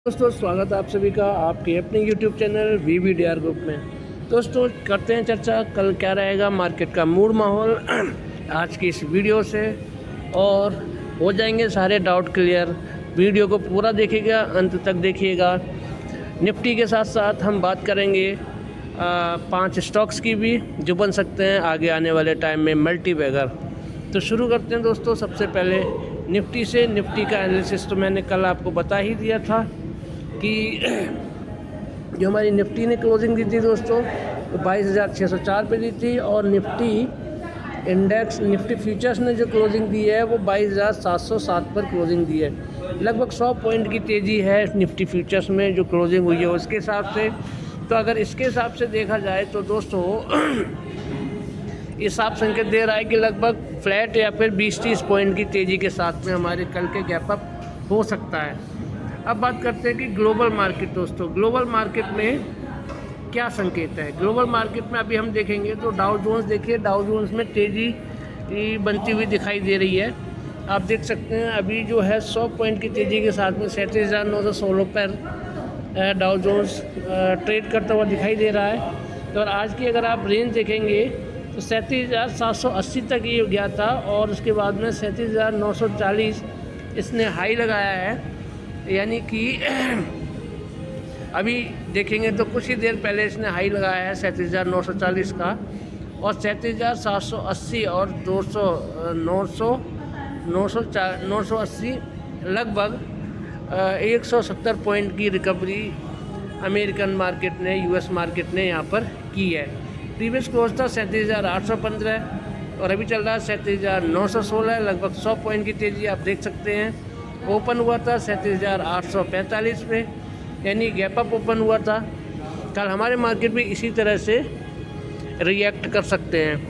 दोस्तों स्वागत है आप सभी का आपके अपने YouTube चैनल VVDR ग्रुप में। दोस्तों करते हैं चर्चा कल क्या रहेगा मार्केट का मूड माहौल आज की इस वीडियो से, और हो जाएंगे सारे डाउट क्लियर। वीडियो को पूरा देखिएगा, अंत तक देखिएगा। निफ्टी के साथ साथ हम बात करेंगे 5 स्टॉक्स की भी जो बन सकते हैं आगे आने वाले टाइम में मल्टी बैगर। तो शुरू करते हैं दोस्तों। सबसे पहले निफ्टी से। निफ्टी का एनालिसिस तो मैंने कल आपको बता ही दिया था कि जो हमारी निफ्टी ने क्लोजिंग दी थी दोस्तों वो 22,604 पे दी थी, और निफ्टी इंडेक्स निफ्टी फ्यूचर्स ने जो क्लोजिंग दी है वो 22,707 पर क्लोजिंग दी है। लगभग 100 पॉइंट की तेज़ी है निफ्टी फ्यूचर्स में जो क्लोजिंग हुई है उसके हिसाब से। तो अगर इसके हिसाब से देखा जाए तो दोस्तों हिसाब संकेत दे रहा है कि लगभग फ्लैट या फिर 20-30 पॉइंट की तेज़ी के साथ में हमारे कल के गैप अप हो सकता है। अब बात करते हैं कि ग्लोबल मार्केट। दोस्तों ग्लोबल मार्केट में क्या संकेत है। ग्लोबल मार्केट में अभी हम देखेंगे तो डाउ जोन्स देखिए, डाउ जोन्स में तेज़ी बनती हुई दिखाई दे रही है। आप देख सकते हैं अभी जो है 100 पॉइंट की तेज़ी के साथ में 37,916 पर डाउ जोन्स ट्रेड करता हुआ दिखाई दे रहा है। तो और आज की अगर आप रेंज देखेंगे तो 37,780 तक ये गया था, और उसके बाद में 37,940 इसने हाई लगाया है। यानी कि अभी देखेंगे तो कुछ ही देर पहले इसने हाई लगाया है 37,940 का, और 37,780 और 980 लगभग 170 पॉइंट की रिकवरी अमेरिकन मार्केट ने, यूएस मार्केट ने यहाँ पर की है। प्रीवियस क्लोज था 37,815 और अभी चल रहा है 37,916, लगभग 100 पॉइंट की तेज़ी आप देख सकते हैं। ओपन हुआ था 37,845 पे, यानी गैप अप ओपन हुआ था। कल हमारे मार्केट भी इसी तरह से रिएक्ट कर सकते हैं,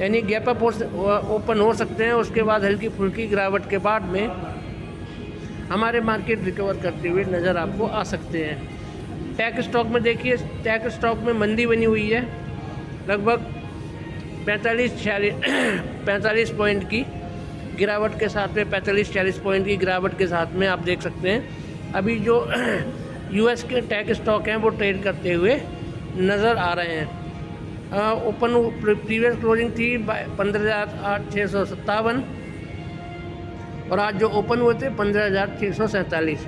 यानी गैप अप ओपन हो सकते हैं। उसके बाद हल्की फुल्की गिरावट के बाद में हमारे मार्केट रिकवर करते हुए नज़र आपको आ सकते हैं। टेक स्टॉक में देखिए, टेक स्टॉक में मंदी बनी हुई है, लगभग 45 पॉइंट की गिरावट के साथ में, 45-40 पॉइंट की गिरावट के साथ में आप देख सकते हैं अभी जो यूएस के टेक स्टॉक हैं वो ट्रेड करते हुए नज़र आ रहे हैं। ओपन प्रीवियस क्लोजिंग थी 15,657 और आज जो ओपन हुए थे 15,647।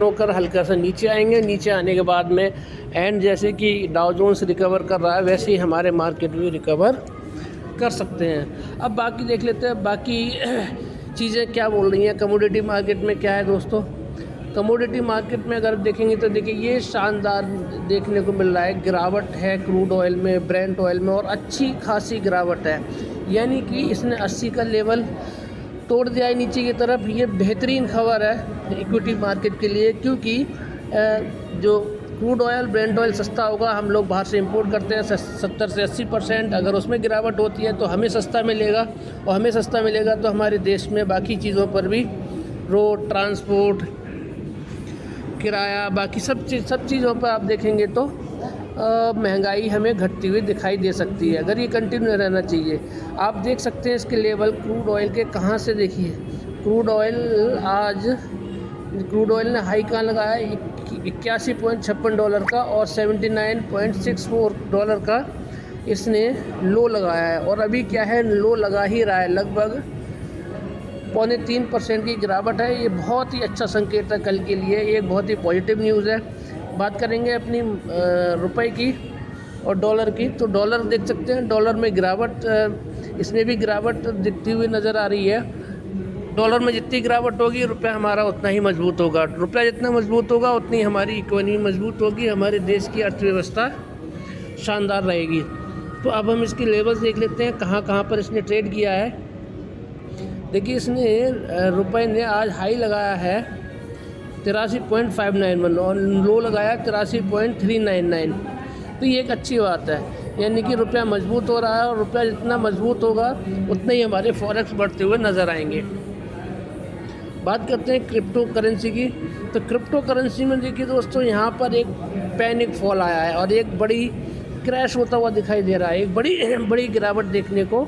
होकर हल्का सा नीचे आएंगे। नीचे आने के बाद में एंड जैसे कि डाउ जोन्स रिकवर कर रहा है वैसे ही हमारे मार्केट भी रिकवर कर सकते हैं। अब बाकी देख लेते हैं बाकी चीज़ें क्या बोल रही हैं। कमोडिटी मार्केट में क्या है दोस्तों, कमोडिटी मार्केट में अगर देखेंगे तो देखिए ये शानदार देखने को मिल रहा है, गिरावट है क्रूड ऑयल में, ब्रेंट ऑयल में, और अच्छी खासी गिरावट है। यानी कि इसने 80 का लेवल तोड़ दिया है नीचे की तरफ। ये बेहतरीन खबर है इक्विटी मार्केट के लिए, क्योंकि जो क्रूड ऑयल ब्रेंट ऑयल सस्ता होगा, हम लोग बाहर से इंपोर्ट करते हैं 70 से 80%। अगर उसमें गिरावट होती है तो हमें सस्ता मिलेगा, और हमें सस्ता मिलेगा तो हमारे देश में बाकी चीज़ों पर भी, रोड ट्रांसपोर्ट, किराया, बाकी सब चीज़ों पर आप देखेंगे तो महंगाई हमें घटती हुई दिखाई दे सकती है। अगर ये कंटिन्यू रहना चाहिए। आप देख सकते हैं इसके लेवल क्रूड ऑयल के कहाँ से, देखिए क्रूड ऑयल ने हाई कहाँ लगाया है, $81.56 का, और $79.64 का इसने लो लगाया है। और अभी क्या है, लो लगा ही रहा है, लगभग 2.25% की गिरावट है। ये बहुत ही अच्छा संकेत है कल के लिए, ये बहुत ही पॉजिटिव न्यूज़ है। बात करेंगे अपनी रुपए की और डॉलर की, तो डॉलर देख सकते हैं, डॉलर में गिरावट, इसमें भी गिरावट दिखती हुई नज़र आ रही है। डॉलर में जितनी गिरावट होगी रुपया हमारा उतना ही मजबूत होगा, रुपया जितना मजबूत होगा उतनी हमारी इकोनॉमी मजबूत होगी, हमारे देश की अर्थव्यवस्था शानदार रहेगी। तो अब हम इसकी लेवल्स देख लेते हैं कहाँ कहाँ पर इसने ट्रेड किया है। देखिए इसने रुपए ने आज हाई लगाया है 83.591 और लो लगाया 83.399। तो ये एक अच्छी बात है, यानी कि रुपया मजबूत हो रहा है, और रुपया जितना मजबूत होगा उतने ही हमारे फॉरेक्स बढ़ते हुए नज़र आएंगे। बात करते हैं क्रिप्टो करेंसी की। तो क्रिप्टो करेंसी में देखिए दोस्तों, यहाँ पर एक पैनिक फॉल आया है और एक बड़ी क्रैश होता हुआ दिखाई दे रहा है, एक बड़ी गिरावट देखने को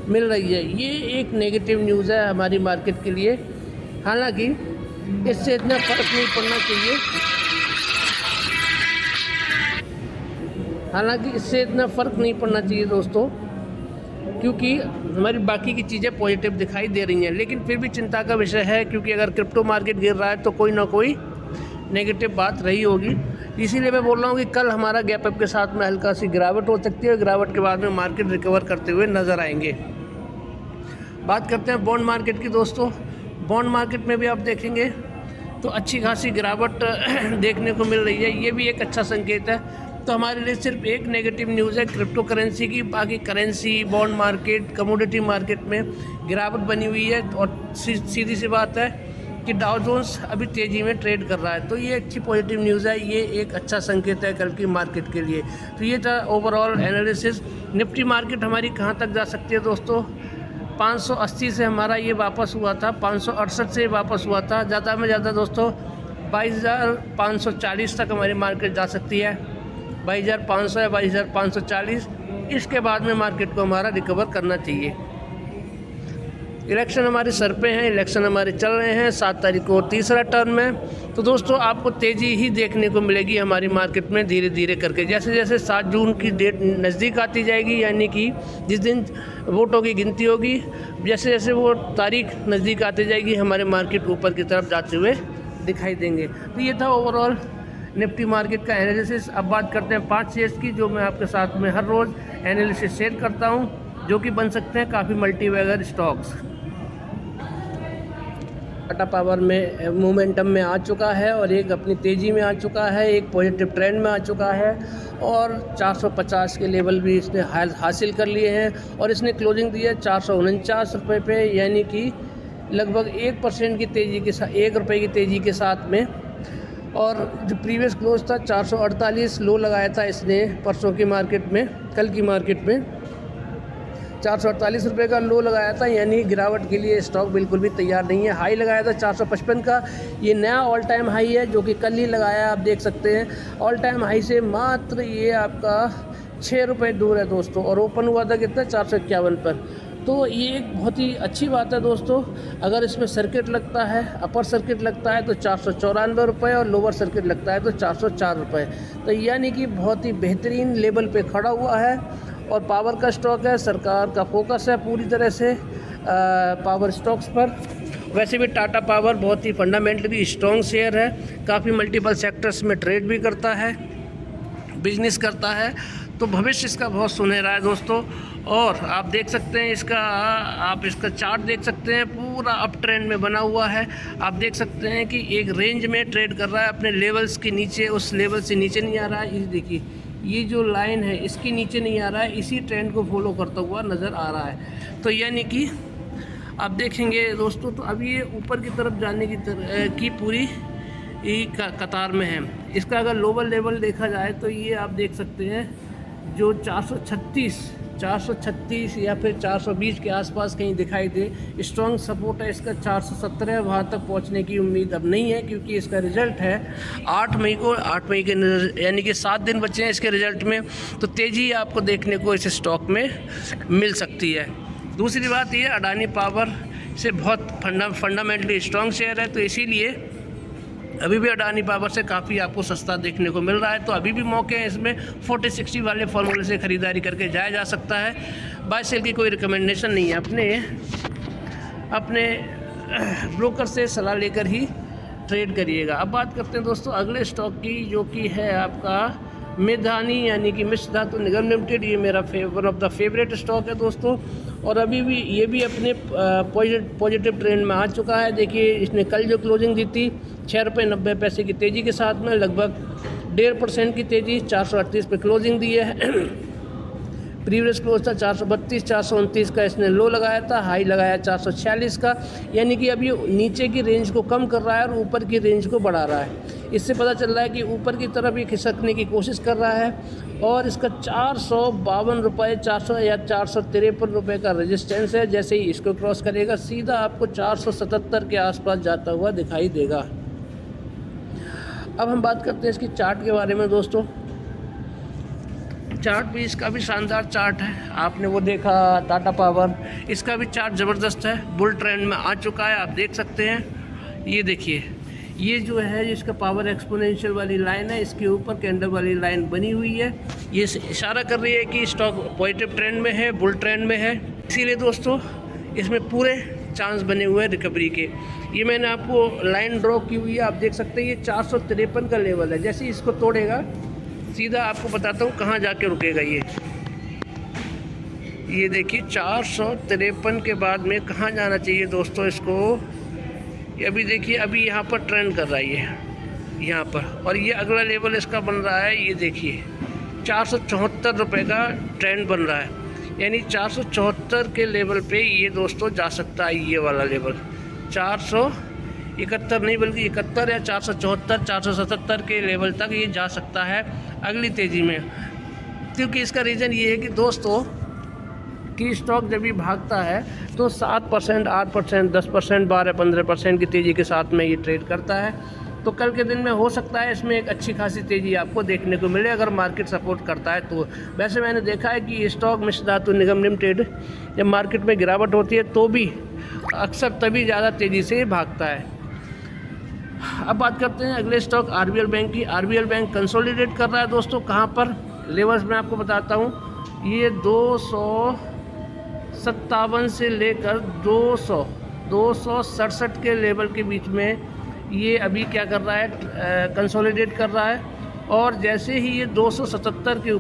मिल रही है। ये एक नेगेटिव न्यूज़ है हमारी मार्केट के लिए। हालांकि इससे इतना फ़र्क नहीं पड़ना चाहिए, दोस्तों, क्योंकि हमारी बाकी की चीज़ें पॉजिटिव दिखाई दे रही हैं। लेकिन फिर भी चिंता का विषय है, क्योंकि अगर क्रिप्टो मार्केट गिर रहा है तो कोई ना कोई नेगेटिव बात रही होगी। इसीलिए मैं बोल रहा हूँ कि कल हमारा गैप अप के साथ में हल्का सी गिरावट हो सकती है। गिरावट के बाद में मार्केट रिकवर करते हुए नज़र आएंगे। बात करते हैं बॉन्ड मार्केट की दोस्तों। बॉन्ड मार्केट में भी आप देखेंगे तो अच्छी खासी गिरावट देखने को मिल रही है। ये भी एक अच्छा संकेत है। तो हमारे लिए सिर्फ एक नेगेटिव न्यूज़ है क्रिप्टो करेंसी की। बाकी currency, bond market, commodity market में गिरावट बनी हुई है। और सीधी सी बात है कि डाउ जोन्स अभी तेज़ी में ट्रेड कर रहा है। तो ये अच्छी पॉजिटिव न्यूज़ है। ये एक अच्छा संकेत है कल की मार्केट के लिए। तो ये था ओवरऑल एनालिसिस। निफ्टी मार्केट हमारी कहाँ तक जा सकती है दोस्तों? 580 से हमारा ये वापस हुआ था, 568 से वापस हुआ था। ज़्यादा में ज़्यादा दोस्तों 22,540 तक हमारी मार्केट जा सकती है। 22,500 या 22,540, इसके बाद में मार्केट को हमारा रिकवर करना चाहिए। इलेक्शन हमारे सर पे हैं, इलेक्शन हमारे चल रहे हैं। 7 तारीख को तीसरा टर्म है। तो दोस्तों आपको तेज़ी ही देखने को मिलेगी हमारी मार्केट में धीरे धीरे करके। जैसे जैसे 7 जून की डेट नज़दीक आती जाएगी, यानी कि जिस दिन वोटों की गिनती होगी, जैसे जैसे वो तारीख नज़दीक आती जाएगी, हमारे मार्केट ऊपर की तरफ जाते हुए दिखाई देंगे। तो ये था ओवरऑल निफ्टी मार्केट का एनालिसिस। अब बात करते हैं 5 शेयर्स की, जो मैं आपके साथ में हर रोज़ एनालिसिस शेयर करता हूँ, जो कि बन सकते हैं काफ़ी मल्टीबैगर स्टॉक्स। टाटा पावर में मोमेंटम में आ चुका है और एक अपनी तेज़ी में आ चुका है, एक पॉजिटिव ट्रेंड में आ चुका है और 450 के लेवल भी इसने हासिल कर लिए हैं। और इसने क्लोजिंग दी है 449 रुपये पे, यानी कि लगभग 1% की तेज़ी के साथ, 1 रुपये की तेज़ी के साथ में। और जो प्रीवियस क्लोज था 448 लो लगाया था इसने परसों की मार्केट में, कल की मार्केट में 448 रुपये का लो लगाया था, यानी गिरावट के लिए स्टॉक बिल्कुल भी तैयार नहीं है। हाई लगाया था 455 का, ये नया ऑल टाइम हाई है जो कि कल ही लगाया, आप देख सकते हैं। ऑल टाइम हाई से मात्र ये आपका 6 रुपये दूर है दोस्तों, और ओपन हुआ था कितना, 451 पर। तो ये एक बहुत ही अच्छी बात है दोस्तों। अगर इसमें सर्किट लगता है, अपर सर्किट लगता है तो 494 रुपये और लोअर सर्किट लगता है तो 404 रुपये। तो यानी कि बहुत ही बेहतरीन लेवल पे खड़ा हुआ है और पावर का स्टॉक है। सरकार का फोकस है पूरी तरह से पावर स्टॉक्स पर। वैसे भी टाटा पावर बहुत ही फंडामेंटली स्ट्रॉन्ग शेयर है, काफ़ी मल्टीपल सेक्टर्स में ट्रेड भी करता है, बिजनेस करता है। तो भविष्य इसका बहुत सुनहरा है दोस्तों। और आप देख सकते हैं आप इसका चार्ट देख सकते हैं, पूरा अप ट्रेंड में बना हुआ है। आप देख सकते हैं कि एक रेंज में ट्रेड कर रहा है, अपने लेवल्स के नीचे, उस लेवल से नीचे नहीं आ रहा है। ये देखिए, ये जो लाइन है इसके नीचे नहीं आ रहा है, इसी ट्रेंड को फॉलो करता हुआ नज़र आ रहा है। तो यानी कि आप देखेंगे दोस्तों, तो अभी ये ऊपर की तरफ जाने की पूरी कतार में है। इसका अगर लोअर लेवल देखा जाए तो ये आप देख सकते हैं, जो 436 या फिर 420 के आसपास कहीं दिखाई दे, स्ट्रॉन्ग सपोर्ट है इसका 417 है। वहाँ तक पहुँचने की उम्मीद अब नहीं है, क्योंकि इसका रिज़ल्ट है 8 मई को। 8 मई के यानी कि 7 दिन बचे हैं इसके रिज़ल्ट में। तो तेज़ी आपको देखने को इस स्टॉक में मिल सकती है। दूसरी बात ये, अडानी पावर से बहुत फंडामेंटली स्ट्रॉन्ग शेयर है, तो इसीलिए अभी भी अडानी पावर से काफ़ी आपको सस्ता देखने को मिल रहा है। तो अभी भी मौके हैं इसमें, 40-60 वाले फॉर्मूले से ख़रीदारी करके जाया जा सकता है। बाय सेल की कोई रिकमेंडेशन नहीं है, अपने ब्रोकर से सलाह लेकर ही ट्रेड करिएगा। अब बात करते हैं दोस्तों अगले स्टॉक की, जो कि है आपका मेधानी, यानी कि मिश्र धातु निगम लिमिटेड। ये मेरा one of the favourite stock है दोस्तों, और अभी भी ये भी अपने पॉजिटिव ट्रेंड में आ चुका है। देखिए, इसने कल जो क्लोजिंग दी थी 6 रुपये 90 पैसे की तेज़ी के साथ में, लगभग 1.5% की तेज़ी, 438 पे क्लोजिंग दी है। प्रीवियस क्लोज था 432, 429 का इसने लो लगाया था, हाई लगाया 446 का। यानी कि अभी नीचे की रेंज को कम कर रहा है और ऊपर की रेंज को बढ़ा रहा है। इससे पता चल रहा है कि ऊपर की तरफ ये खिसकने की कोशिश कर रहा है। और इसका 452 रुपये, 400 या 453 रुपये का रेजिस्टेंस है। जैसे ही इसको क्रॉस करेगा, सीधा आपको 477 के आसपास जाता हुआ दिखाई देगा। अब हम बात करते हैं इसकी चार्ट के बारे में दोस्तों। चार्ट भी इसका भी शानदार चार्ट है। आपने वो देखा टाटा पावर, इसका भी चार्ट ज़बरदस्त है, बुल ट्रेंड में आ चुका है, आप देख सकते हैं। ये देखिए, ये जो है इसका पावर एक्सपोनेंशियल वाली लाइन है, इसके ऊपर कैंडल वाली लाइन बनी हुई है। ये इशारा कर रही है कि स्टॉक पॉजिटिव ट्रेंड में है, बुल ट्रेंड में है। इसीलिए दोस्तों इसमें पूरे चांस बने हुए हैं रिकवरी के। ये मैंने आपको लाइन ड्रॉ की हुई है, आप देख सकते हैं ये 453 का लेवल है। जैसे ही इसको तोड़ेगा सीधा आपको बताता हूँ कहाँ जाके रुकेगा। ये देखिए 453 के बाद में कहाँ जाना चाहिए दोस्तों इसको। अभी देखिए, अभी यहाँ पर ट्रेंड कर रहा है ये यहाँ पर, और ये अगला लेवल इसका बन रहा है। ये देखिए 474 रुपये का ट्रेंड बन रहा है, यानी 474 के लेवल पे ये दोस्तों जा सकता है। ये वाला लेवल 471 नहीं बल्कि 71 या 474 477 के लेवल तक ये जा सकता है अगली तेज़ी में। क्योंकि इसका रीज़न ये है कि दोस्तों कि स्टॉक जब भी भागता है तो 7%, 8%, 10%, 12-15% की तेज़ी के साथ में ये ट्रेड करता है। तो कल के दिन में हो सकता है इसमें एक अच्छी खासी तेज़ी आपको देखने को मिले अगर मार्केट सपोर्ट करता है तो। वैसे मैंने देखा है कि स्टॉक मिश्र धातु निगम लिमिटेड जब मार्केट में गिरावट होती है तो भी अक्सर तभी ज़्यादा तेज़ी से भागता है। अब बात करते हैं अगले स्टॉक आरबीएल बैंक की। आरबीएल बैंक कंसोलिडेट कर रहा है दोस्तों। कहाँ पर लेवल्स मैं आपको बताता हूँ। ये 257 से लेकर 267 के लेवल के बीच में ये अभी क्या कर रहा है, कंसोलिडेट कर रहा है। और जैसे ही ये 277 के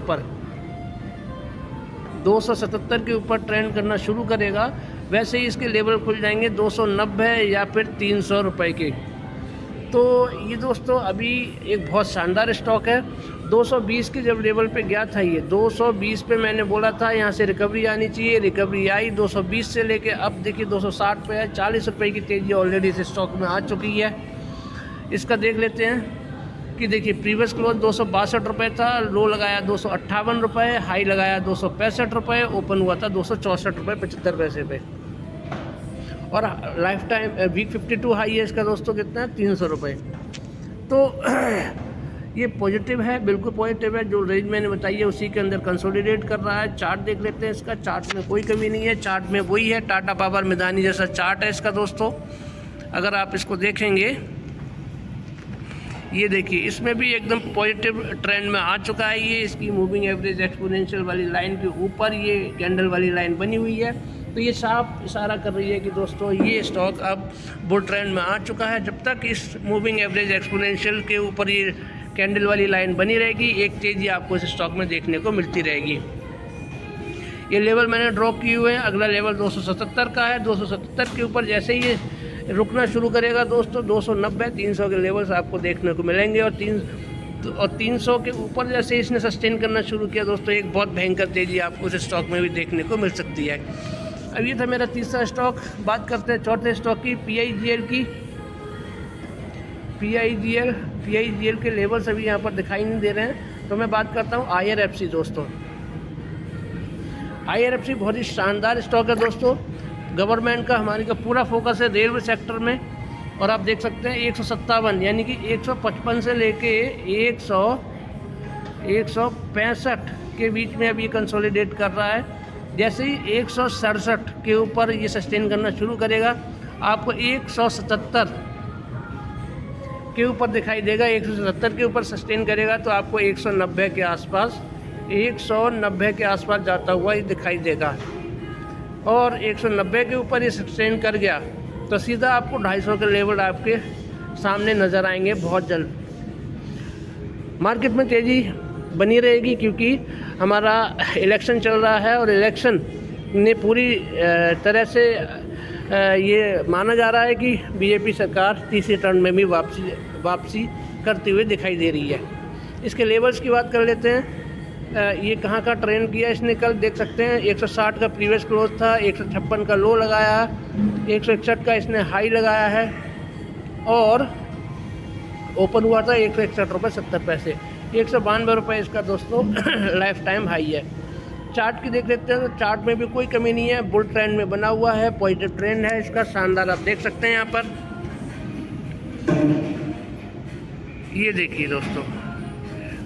ऊपर ट्रेंड करना शुरू करेगा वैसे ही इसके लेवल खुल जाएंगे 290 या फिर 300 रुपये के। तो ये दोस्तों अभी एक बहुत शानदार स्टॉक है। 220 के जब लेवल पे गया था, ये 220 पे मैंने बोला था यहाँ से रिकवरी आनी चाहिए, रिकवरी आई। 220 से लेके अब देखिए 260 पे है। 40 रुपये की तेज़ी ऑलरेडी इस स्टॉक में आ चुकी है। इसका देख लेते हैं कि देखिए प्रीवियस क्लोज 262 रुपये था, लो लगाया 258 रुपये, हाई लगाया 265 रुपये, ओपन हुआ था 264 रुपये 75 पैसे पे। और लाइफ टाइम वीक 52 हाई है इसका दोस्तों कितना है, 300 रुपये। तो ये पॉजिटिव है, बिल्कुल पॉजिटिव है। जो रेंज मैंने बताई है उसी के अंदर कंसोलिडेट कर रहा है। चार्ट देख लेते हैं इसका। चार्ट में कोई कमी नहीं है, चार्ट में वही है टाटा पावर मिदानी जैसा चार्ट है इसका दोस्तों। अगर आप इसको देखेंगे, ये देखिए इसमें भी एकदम पॉजिटिव ट्रेंड में आ चुका है। ये इसकी मूविंग एवरेज एक्सपोनेंशियल वाली लाइन के ऊपर ये कैंडल वाली लाइन बनी हुई है। तो ये साफ इशारा कर रही है कि दोस्तों ये स्टॉक अब बुल ट्रेंड में आ चुका है। जब तक इस मूविंग एवरेज एक्सपोनेंशियल के ऊपर ये कैंडल वाली लाइन बनी रहेगी, एक तेज़ी आपको इस स्टॉक में देखने को मिलती रहेगी। ये लेवल मैंने ड्रॉ किए हुए हैं। अगला लेवल 277 का है। 277 के ऊपर जैसे ही ये रुकना शुरू करेगा दोस्तों 290, 300 के लेवल्स आपको देखने को मिलेंगे। और 300 के ऊपर जैसे इसने सस्टेन करना शुरू किया दोस्तों, एक बहुत भयंकर तेज़ी आपको इस स्टॉक में भी देखने को मिल सकती है। अब ये था मेरा तीसरा स्टॉक। बात करते हैं चौथे स्टॉक की, पीआईजीएल की। पीआईजीएल के लेवल्स अभी यहाँ पर दिखाई नहीं दे रहे हैं, तो मैं बात करता हूँ आईआरएफसी दोस्तों। आईआरएफसी बहुत ही शानदार स्टॉक है दोस्तों। गवर्नमेंट का हमारे का पूरा फोकस है रेलवे सेक्टर में। और आप देख सकते हैं 157 यानी कि 155 से लेके 165 के बीच में अभी कंसोलिडेट कर रहा है। जैसे ही 167 के ऊपर ये सस्टेन करना शुरू करेगा, आपको 177 के ऊपर दिखाई देगा। 177 के ऊपर सस्टेन करेगा तो आपको 190 के आसपास जाता हुआ ये दिखाई देगा। और 190 के ऊपर ये सस्टेन कर गया तो सीधा आपको 250 के लेवल आपके सामने नज़र आएंगे बहुत जल्द। मार्केट में तेज़ी बनी रहेगी क्योंकि हमारा इलेक्शन चल रहा है और इलेक्शन ने पूरी तरह से ये माना जा रहा है कि बीजेपी सरकार तीसरे टर्म में भी वापसी करते हुए दिखाई दे रही है। इसके लेवल्स की बात कर लेते हैं। ये कहाँ का ट्रेंड किया इसने कल देख सकते हैं। 160 का प्रीवियस क्लोज था, 156 का लो लगाया, 161 का इसने हाई लगाया है और ओपन हुआ था 161 रुपये 70 पैसे। 192 रुपये इसका दोस्तों लाइफ टाइम हाई है। चार्ट की देख लेते हैं तो चार्ट में भी कोई कमी नहीं है, बुल ट्रेंड में बना हुआ है, पॉजिटिव ट्रेंड है इसका शानदार, आप देख सकते हैं यहाँ पर। ये देखिए दोस्तों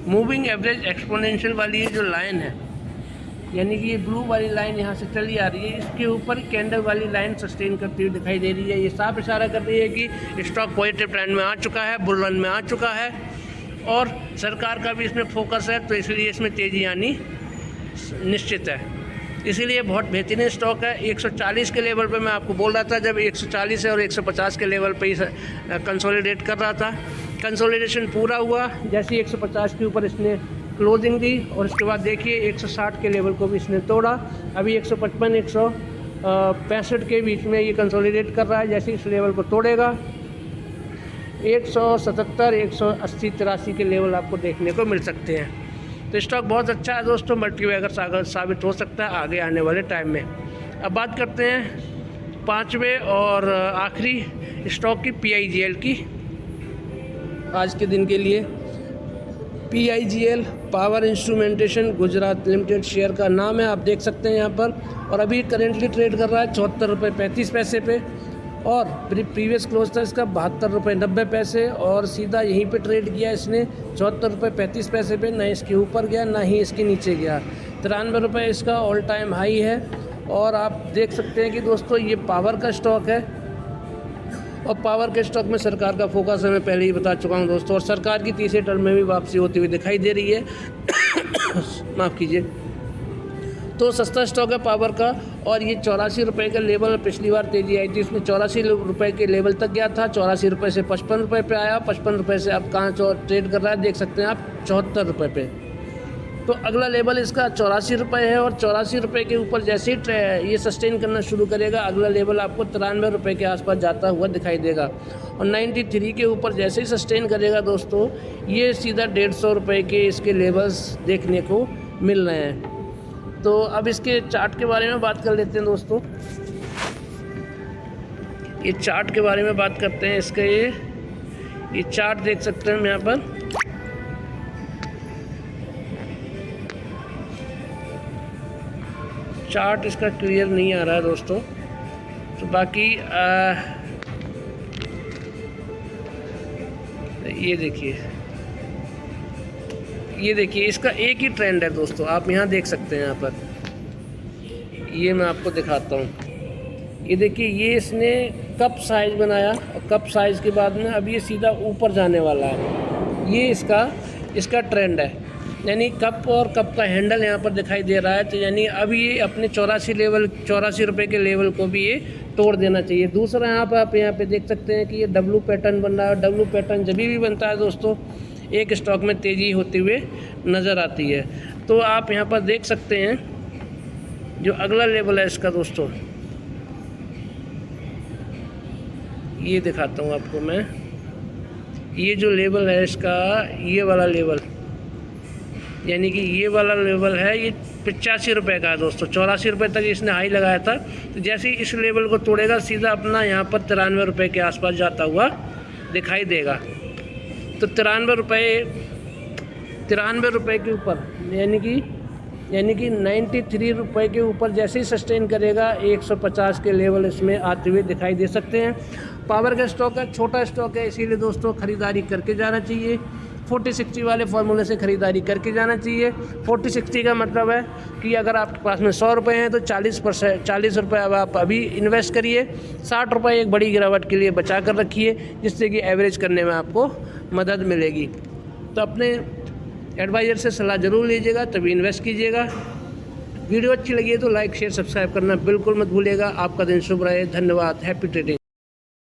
मूविंग एवरेज एक्सपोनेंशियल वाली ये जो लाइन है यानी कि ये ब्लू वाली लाइन यहाँ से चली आ रही है, इसके ऊपर कैंडल वाली लाइन सस्टेन करती हुई दिखाई दे रही है। ये साफ इशारा कर रही है कि स्टॉक पॉजिटिव ट्रेंड में आ चुका है, बुल रन में आ चुका है और सरकार का भी इसमें फोकस है, तो इसलिए इसमें तेज़ी आनी निश्चित है। इसीलिए बहुत बेहतरीन स्टॉक है। 140 के लेवल पे मैं आपको बोल रहा था, जब 140 है और 150 के लेवल पे ही कंसोलिडेट कर रहा था। कंसोलिडेशन पूरा हुआ, जैसे 150 के ऊपर इसने क्लोजिंग दी और उसके बाद देखिए 160 के लेवल को भी इसने तोड़ा। अभी 155 165 के बीच में ये कंसोलिडेट कर रहा है। जैसे इस लेवल को तोड़ेगा 177 180 83 के लेवल आपको देखने को मिल सकते हैं। तो स्टॉक बहुत अच्छा है दोस्तों, मल्टीबैगर साबित हो सकता है आगे आने वाले टाइम में। अब बात करते हैं पांचवें और आखिरी स्टॉक की, PIGL की। आज के दिन के लिए PIGL power instrumentation Gujarat limited share का नाम है, आप देख सकते हैं यहाँ पर। और अभी करेंटली ट्रेड कर रहा है 74 रुपये 35 पैसे पे और प्रीवियस क्लोज था इसका 72 रुपये 90 पैसे और सीधा यहीं पे ट्रेड किया इसने 74 रुपये 35 पैसे पे। ना इसके ऊपर गया ना ही इसके नीचे गया। 93 रुपये इसका ऑल टाइम हाई है। और आप देख सकते हैं कि दोस्तों ये पावर का स्टॉक है और पावर के स्टॉक में सरकार का फोकस है, मैं पहले ही बता चुका हूँ दोस्तों। और सरकार की तीसरे टर्म में भी वापसी होती हुई दिखाई दे रही है माफ़ कीजिए। तो सस्ता स्टॉक है पावर का और ये 84 रुपये का लेवल, पिछली बार तेज़ी आई थी इसमें 84 रुपये के लेवल तक गया था। 84 रुपये से 55 रुपये पे आया, 55 रुपये से अब कहाँ ट्रेड कर रहा है देख सकते हैं आप 74 रुपये पे। तो अगला लेवल इसका 84 रुपये है और 84 रुपये के ऊपर जैसे ही ये सस्टेन करना शुरू करेगा अगला लेवल आपको 93 रुपये के आसपास जाता हुआ दिखाई देगा। और 93 के ऊपर जैसे ही सस्टेन करेगा दोस्तों ये सीधा 150 रुपये के इसके लेवल्स देखने को मिल रहे हैं। तो अब इसके चार्ट के बारे में बात कर लेते हैं दोस्तों। ये चार्ट के बारे में बात करते हैं। इसका ये चार्ट देख सकते हैं हम यहाँ पर। चार्ट इसका क्लियर नहीं आ रहा है दोस्तों, तो बाकी ये देखिए इसका एक ही ट्रेंड है दोस्तों, आप यहाँ देख सकते हैं। यहाँ पर ये मैं आपको दिखाता हूँ। ये देखिए ये इसने कप साइज बनाया और कप साइज़ के बाद में अब ये सीधा ऊपर जाने वाला है। ये इसका ट्रेंड है, यानी कप और कप का हैंडल यहाँ पर दिखाई दे रहा है। तो यानी अब ये अपने 84 रुपये के लेवल को भी ये तोड़ देना चाहिए। दूसरा यहाँ पर आप यहाँ पे देख सकते हैं कि ये डब्लू पैटर्न बन रहा है। डब्लू पैटर्न जब भी बनता है दोस्तों एक स्टॉक में तेज़ी होते हुए नज़र आती है। तो आप यहाँ पर देख सकते हैं जो अगला लेवल है इसका दोस्तों, ये दिखाता हूँ आपको मैं। ये जो लेवल है इसका, ये वाला लेवल, यानी कि ये वाला लेवल है, ये 85 रुपये का है दोस्तों। 84 रुपये तक इसने हाई लगाया था। तो जैसे ही इस लेवल को तोड़ेगा सीधा अपना यहाँ पर 93 रुपये के आसपास जाता हुआ दिखाई देगा। तो 93 रुपये के ऊपर यानी कि 93 रुपये के ऊपर जैसे ही सस्टेन करेगा 150 के लेवल इसमें आते हुए दिखाई दे सकते हैं। पावर का स्टॉक है, छोटा स्टॉक है, इसीलिए दोस्तों ख़रीदारी करके जाना चाहिए। 40-60 वाले फार्मूले से ख़रीदारी करके जाना चाहिए। 40-60 का मतलब है कि अगर आपके पास में 100 रुपये हैं तो 40 रुपये अब आप अभी इन्वेस्ट करिए। 60 रुपये एक बड़ी गिरावट के लिए बचा कर रखिए, जिससे कि एवरेज करने में आपको मदद मिलेगी। तो अपने एडवाइज़र से सलाह ज़रूर लीजिएगा, तभी इन्वेस्ट कीजिएगा। वीडियो अच्छी लगी है तो लाइक शेयर सब्सक्राइब करना बिल्कुल मत भूलिएगा। आपका दिन शुभ रहे। धन्यवाद। Happy trading.